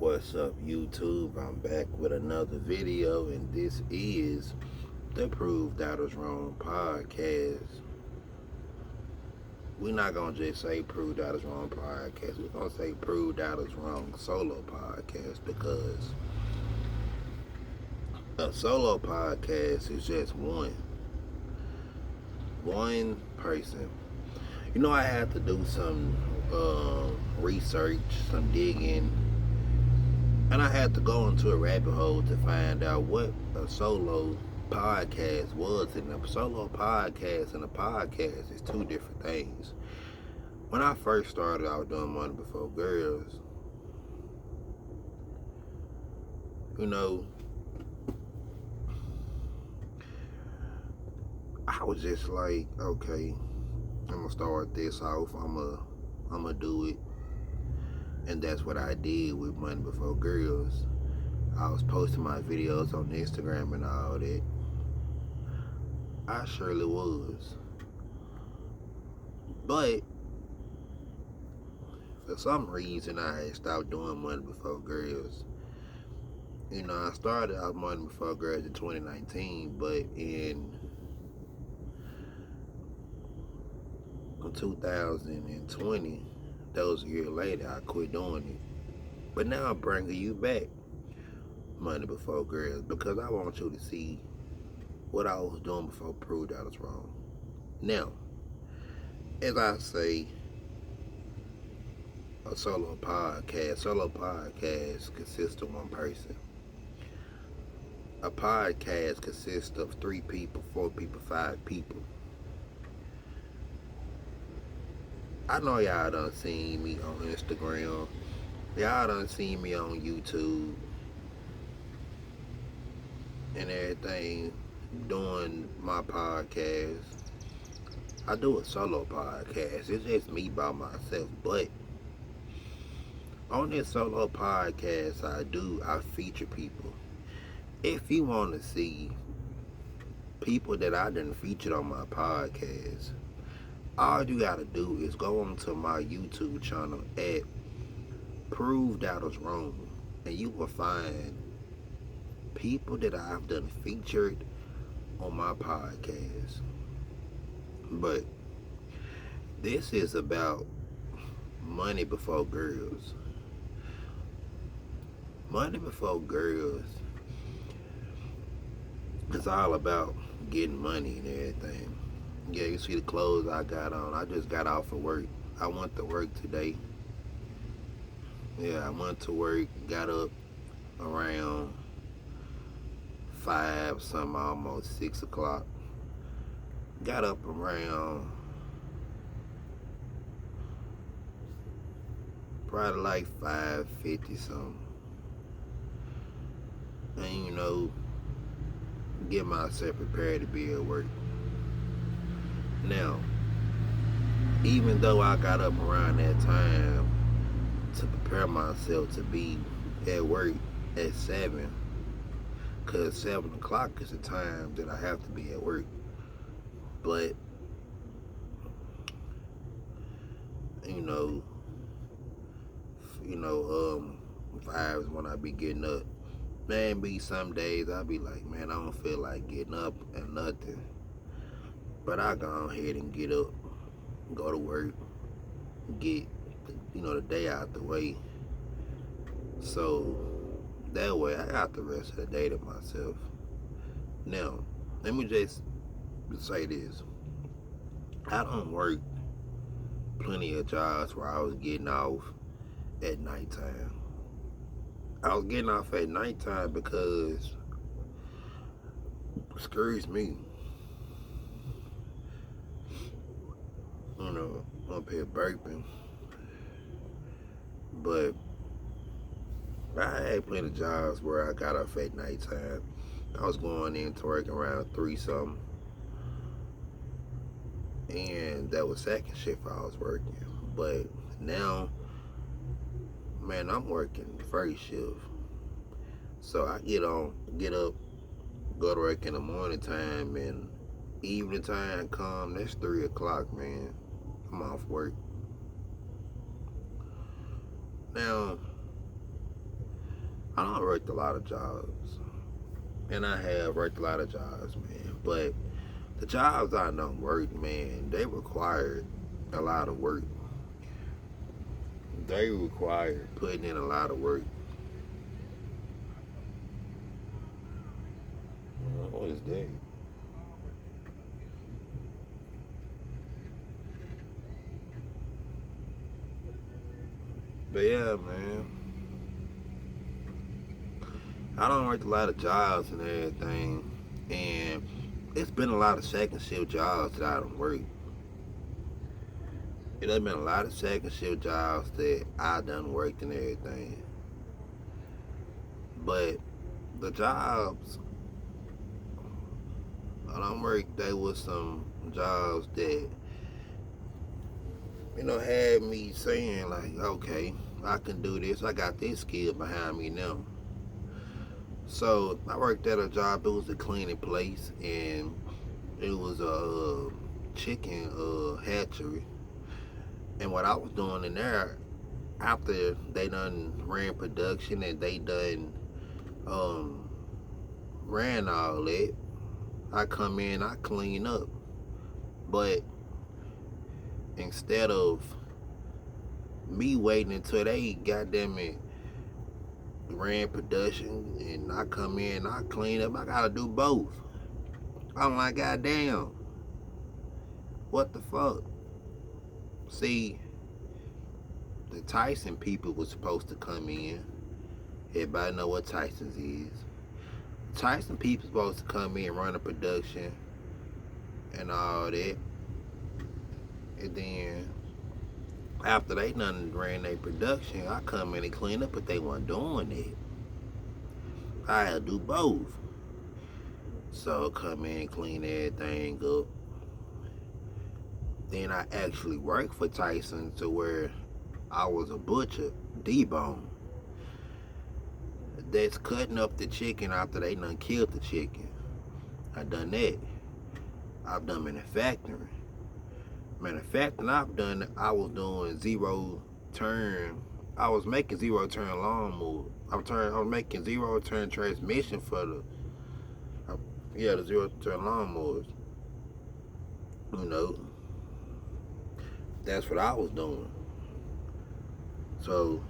What's up, YouTube? I'm back with another video, and this is the Prove Doubters Wrong podcast. We're not gonna just say Prove Doubters Wrong podcast. We're gonna say Prove Doubters Wrong solo podcast, because a solo podcast is just one person. I had to do some research, some digging, and I had to go into a rabbit hole to find out what a solo podcast was. And a solo podcast and a podcast is two different things. When I first started out doing Money Before Girls, I was just like, okay, I'm gonna start this off. I'm gonna do it, and that's what I did with Money Before Girls. I was posting my videos on Instagram and all that. I surely was. But for some reason, I had stopped doing Money Before Girls. I started out Money Before Girls in 2019, but in 2020, that was a year later, I quit doing it. But now I'm bringing you back Money Before Girls, because I want you to see what I was doing before Proved I was wrong. Now, as I say, a solo podcast consists of one person. A podcast consists of 3 people, 4 people, 5 people. I know y'all done seen me on Instagram. Y'all done seen me on YouTube and everything doing my podcast. I do a solo podcast. It's just me by myself. But on this solo podcast I feature people. If you want to see people that I done featured on my podcast, all you gotta do is go onto my YouTube channel at Prove Doubters Wrong, and you will find people that I've done featured on my podcast. But this is about Money Before Girls. Money Before Girls is all about getting money and everything. Yeah, you see the clothes I got on. I just got off of work. I went to work today. Yeah, I went to work, got up around 5, some almost 6 o'clock. Got up around probably like 5:50 something. And get myself prepared to be at work. Now, even though I got up around that time to prepare myself to be at work at 7, because 7 o'clock is the time that I have to be at work. But, 5 is when I be getting up. Man, be some days I be like, man, I don't feel like getting up and nothing. But I go ahead and get up, go to work, get, the day out the way. So that way I got the rest of the day to myself. Now, let me just say this. I don't work plenty of jobs where I was getting off at nighttime. I was getting off at nighttime because, excuse me, I'm up here burping. But I had plenty of jobs where I got off at nighttime. I was going into work around 3 something. And that was second shift I was working. But now, man, I'm working first shift. So I get up, go to work in the morning time, and evening time come, that's 3 o'clock, man. I'm off work. Now, I don't worked a lot of jobs, and I have worked a lot of jobs, man. But the jobs I done worked, man, they required a lot of work. They required putting in a lot of work. What is that? But yeah, man, I don't work a lot of jobs and everything, and it's been a lot of second shift jobs that I don't work. It has been a lot of second shift jobs that I done worked and everything. But the jobs I don't work, they was some jobs that, had me saying like, okay, I can do this. I got this skill behind me now. So I worked at a job. It was a cleaning place, and it was a chicken hatchery. And what I was doing in there, after they done ran production and they done um, ran all that, I come in, I clean up. But instead of me waiting until they goddamn it ran production and I come in, I clean up, I gotta do both. I'm like, goddamn, what the fuck? See, the Tyson people was supposed to come in. Everybody know what Tyson's is. Tyson people supposed to come in, run a production and all that. And then after they done ran their production, I come in and clean up, but they weren't doing it. I had to do both. So come in, clean everything up. Then I actually worked for Tyson to where I was a butcher, debone. That's cutting up the chicken after they done killed the chicken. I done that. I've done manufacturing. Manufacturing I was doing zero turn. I was making zero turn lawnmower. I was making zero turn transmission for the zero turn lawnmowers. You know, that's what I was doing. So,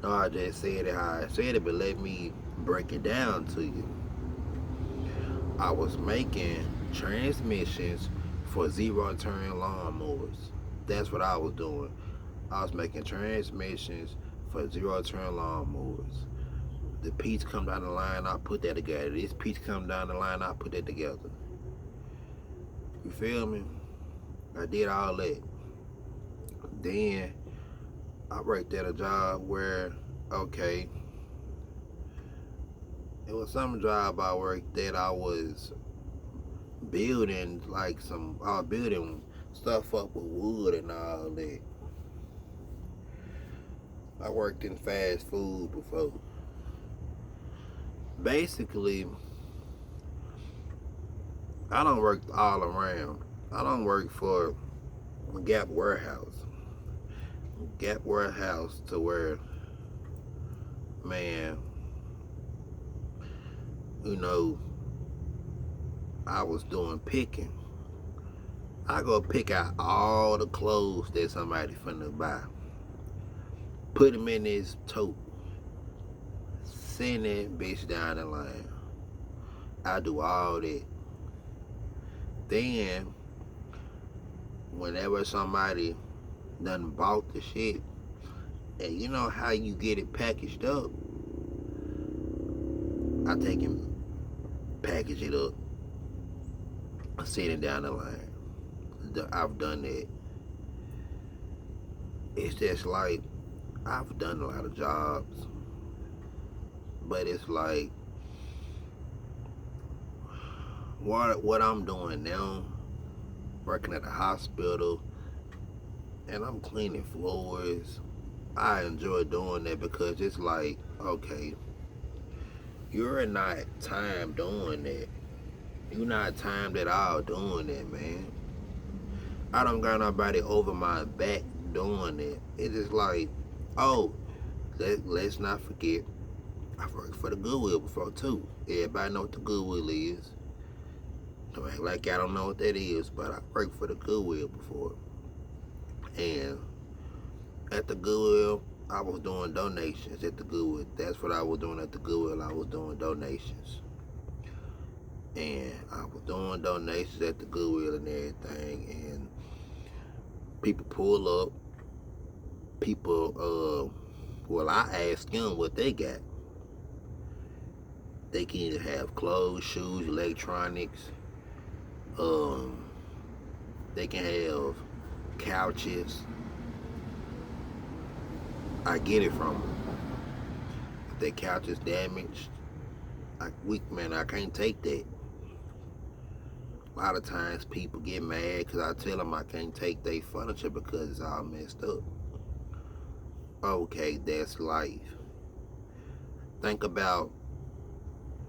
no, I just said it how I said it, but let me break it down to you. I was making transmissions for zero turn lawnmowers. That's what I was doing. I was making transmissions for zero turn lawnmowers. The piece come down the line, I put that together. This piece come down the line, I put that together. You feel me? I did all that. Then I worked at a job where, okay, it was some job I worked that I was building I was building stuff up with wood and all that. I worked in fast food before. Basically, I don't work all around. I don't work for Gap Warehouse. Gap Warehouse to where, man, I was doing picking. I go pick out all the clothes that somebody finna buy. Put them in this tote. Send that bitch down the line. I do all that. Then, whenever somebody done bought the shit, and you know how you get it packaged up, I take and package it up, send it down the line. I've done that. It's just like, I've done a lot of jobs, but it's like, what I'm doing now, working at a hospital, and I'm cleaning floors. I enjoy doing that because it's like, okay, you're not time doing that. You're not timed at all doing that, man. I don't got nobody over my back doing it. It's just like, oh, let's not forget, I've worked for the Goodwill before too. Everybody know what the Goodwill is. Don't act like I don't know what that is, but I worked for the Goodwill before. And at the Goodwill, I was doing donations at the Goodwill. That's what I was doing at the Goodwill. I was doing donations. And I was doing donations at the Goodwill and everything. And people pull up. Well, I asked them what they got. They can either have clothes, shoes, electronics. Um, they can have couches. I get it from them. If their couch is damaged, I can't take that. A lot of times people get mad because I tell them I can't take their furniture because it's all messed up. Okay, that's life. Think about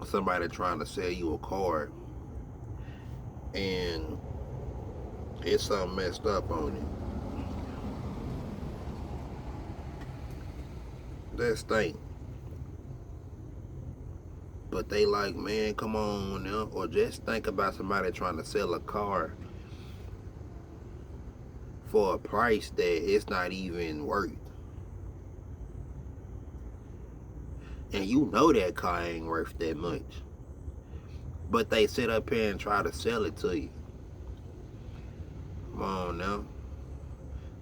somebody trying to sell you a car and it's something messed up on it. That's stink. But they like, man, come on now. Or just think about somebody trying to sell a car for a price that it's not even worth. And you know that car ain't worth that much. But they sit up here and try to sell it to you. Come on now.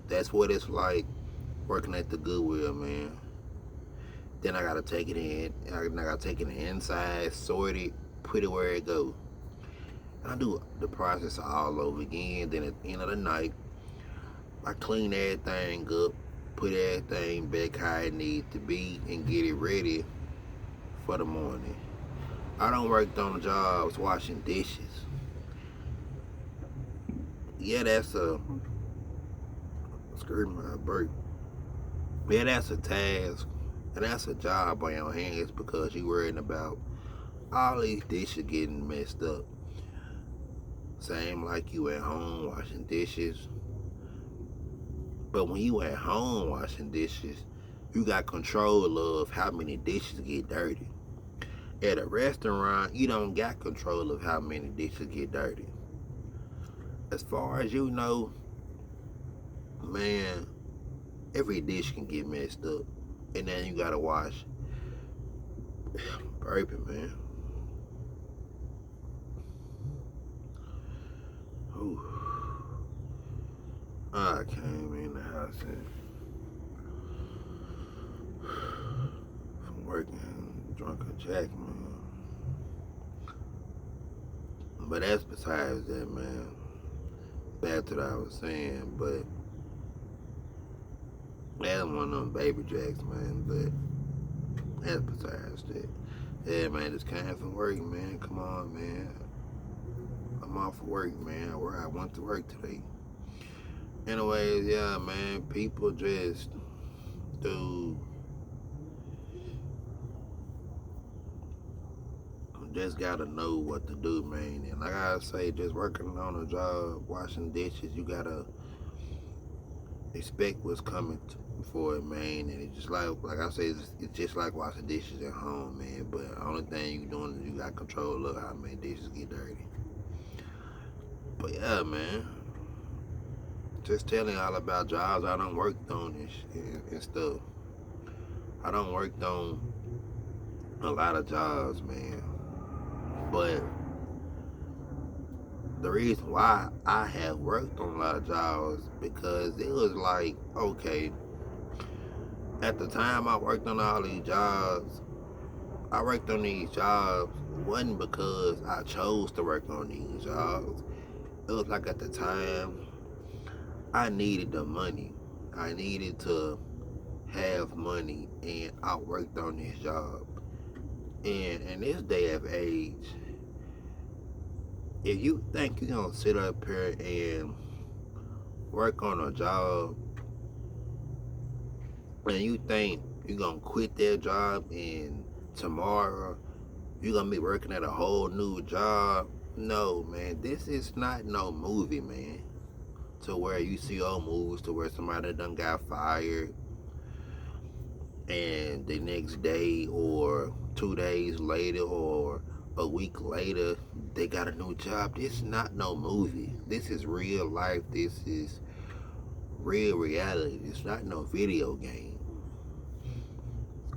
That's what it's like working at the Goodwill, man. Then I gotta take it in. I gotta take it inside, sort it, put it where it goes. I do the process all over again. Then at the end of the night, I clean everything up, put everything back how it needs to be, and get it ready for the morning. I don't work on jobs washing dishes. Yeah, that's a screw my break. Yeah, that's a task, and that's a job on your hands because you worrying about all these dishes getting messed up. Same like you at home washing dishes. But when you at home washing dishes, you got control of how many dishes get dirty. At a restaurant, you don't got control of how many dishes get dirty. As far as you know, man, every dish can get messed up. And then you gotta wash. Burping, man. Ooh. I came in the house and from working drunk a jack, man. But that's besides that, man. Back to what I was saying, but that's one of them baby jacks, man. But that's besides that. Yeah, man, just came from work, man. Come on, man. I'm off of work, man. Where I went to work today. Anyways, yeah, man. People just do. Just gotta know what to do, man. And like I say, just working on a job, washing dishes, you gotta expect what's coming for it, man. And it's just like I say, it's just like washing dishes at home, man. But the only thing you doing is you got control of how many dishes get dirty. But yeah, man. Just telling y'all about jobs I done worked on and stuff. I done worked on a lot of jobs, man. But the reason why I have worked on a lot of jobs because it was like, okay, at the time I worked on all these jobs, I worked on these jobs wasn't because I chose to work on these jobs. It was like at the time I needed the money. I needed to have money and I worked on this job. And in this day of age, if you think you're gonna sit up here and work on a job and you think you're gonna quit that job and tomorrow you're gonna be working at a whole new job, no, man, this is not no movie, man. To where you see old movies to where somebody done got fired and the next day or 2 days later or a week later they got a new job. This is not no movie. This is real life. This is real reality. It's not no video game.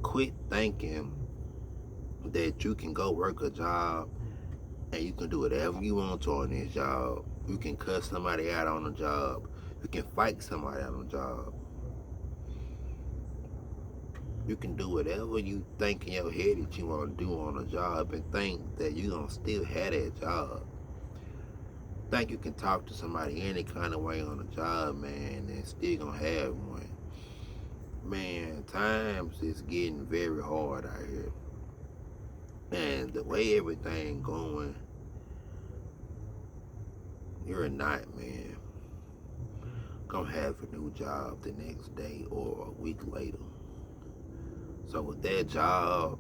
Quit thinking that you can go work a job and you can do whatever you want to on this job. You can cuss somebody out on the job. You can fight somebody on the job. You can do whatever you think in your head that you want to do on a job and think that you're going to still have that job. Think you can talk to somebody any kind of way on a job, man, and still going to have one. Man, times is getting very hard out here. And the way everything going, you're not, man, gonna have a new job the next day or a week later. So with that job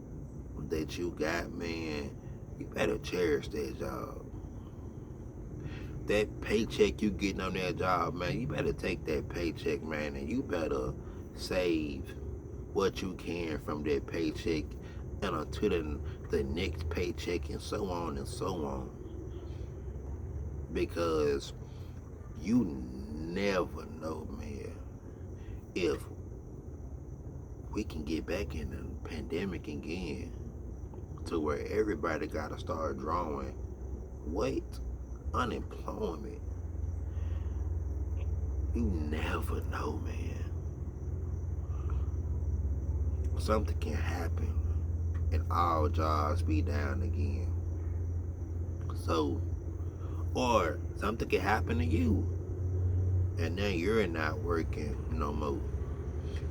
that you got, man, you better cherish that job. That paycheck you getting on that job, man, you better take that paycheck, man, and you better save what you can from that paycheck and until the next paycheck and so on and so on. Because you never know, man, if we can get back in the pandemic again to where everybody got to start drawing weight, unemployment. You never know, man. Something can happen and all jobs be down again. So, or something can happen to you and now you're not working no more.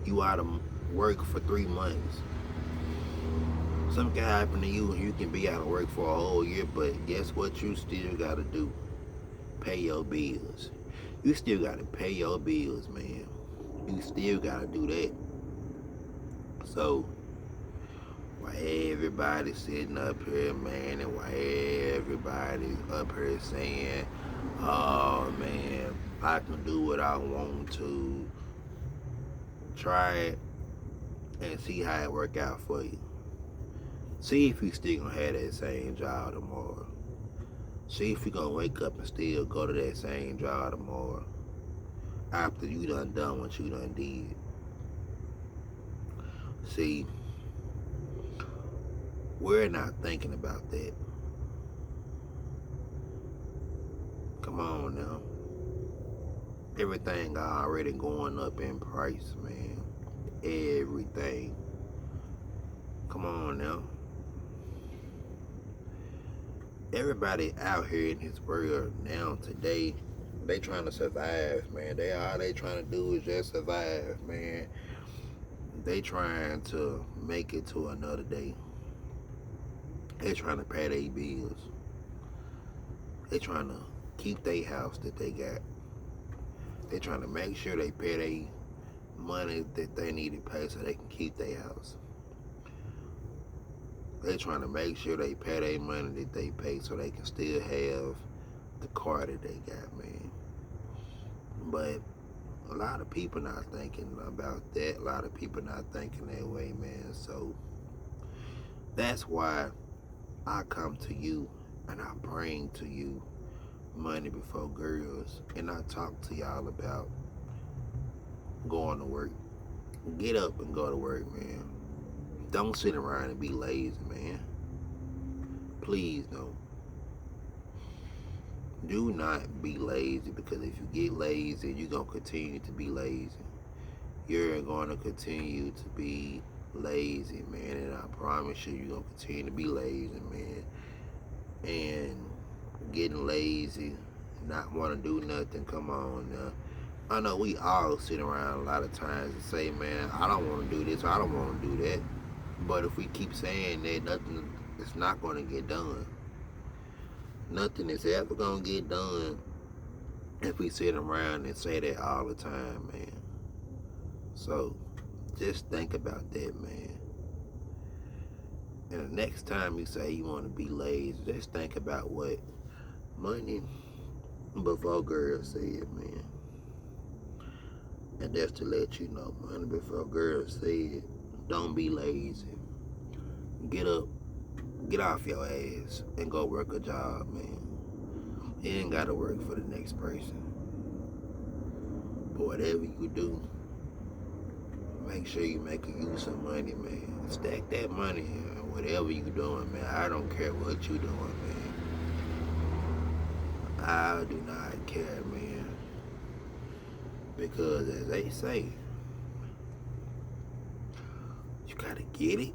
You out of work for 3 months. Something can happen to you and you can be out of work for a whole year, but guess what you still gotta do? Pay your bills. You still gotta pay your bills, man. You still gotta do that. So, why everybody sitting up here, man, and why everybody up here saying, oh, man, I can do what I want to. Try it and see how it work out for you. See if you still gonna have that same job tomorrow. See if you gonna wake up and still go to that same job tomorrow after you done what you done did. See, we're not thinking about that. Come on now. Everything already going up in price, man. Everything. Come on now. Everybody out here in this world now today, they trying to survive, man. All they trying to do is just survive, man. They trying to make it to another day. They trying to pay their bills. They trying to keep their house that they got. They trying to make sure they pay their money that they need to pay so they can keep their house. They trying to make sure they pay their money that they pay so they can still have the car that they got, man. But a lot of people not thinking about that. A lot of people not thinking that way, man. So that's why I come to you and I bring to you Money Before Girls, and I talk to y'all about going to work. Get up and go to work, man. Don't sit around and be lazy, man. Please don't. Do not be lazy, because if you get lazy, you're going to continue to be lazy. You're going to continue to be lazy, man, and I promise you, you're going to continue to be lazy, man. And getting lazy, not want to do nothing, come on now. I know we all sit around a lot of times and say, man, I don't want to do this, I don't want to do that. But if we keep saying that, nothing is not going to get done. Nothing is ever going to get done if we sit around and say that all the time, man. So, just think about that, man. And the next time you say you want to be lazy, just think about what Money Before Girls said, man. And that's to let you know, Money Before Girls said Don't be lazy. Get up, get off your ass, and go work a job, man. You ain't gotta work for the next person. But whatever you do, make sure you make use of money, man. Stack that money, whatever you doing, man. I don't care what you doing, man. I do not care, man. Because as they say, you gotta get it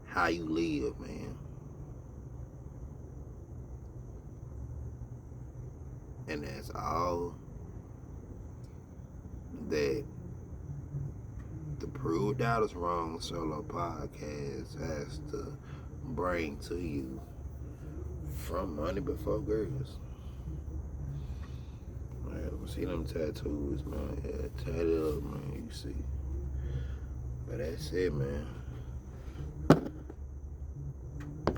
how you live, man. And that's all that the Prove Doubters Wrong solo podcast has to bring to you from Money Before Girls. Man, see them tattoos, man. Yeah, tat it up, man. You see. But that's it, man.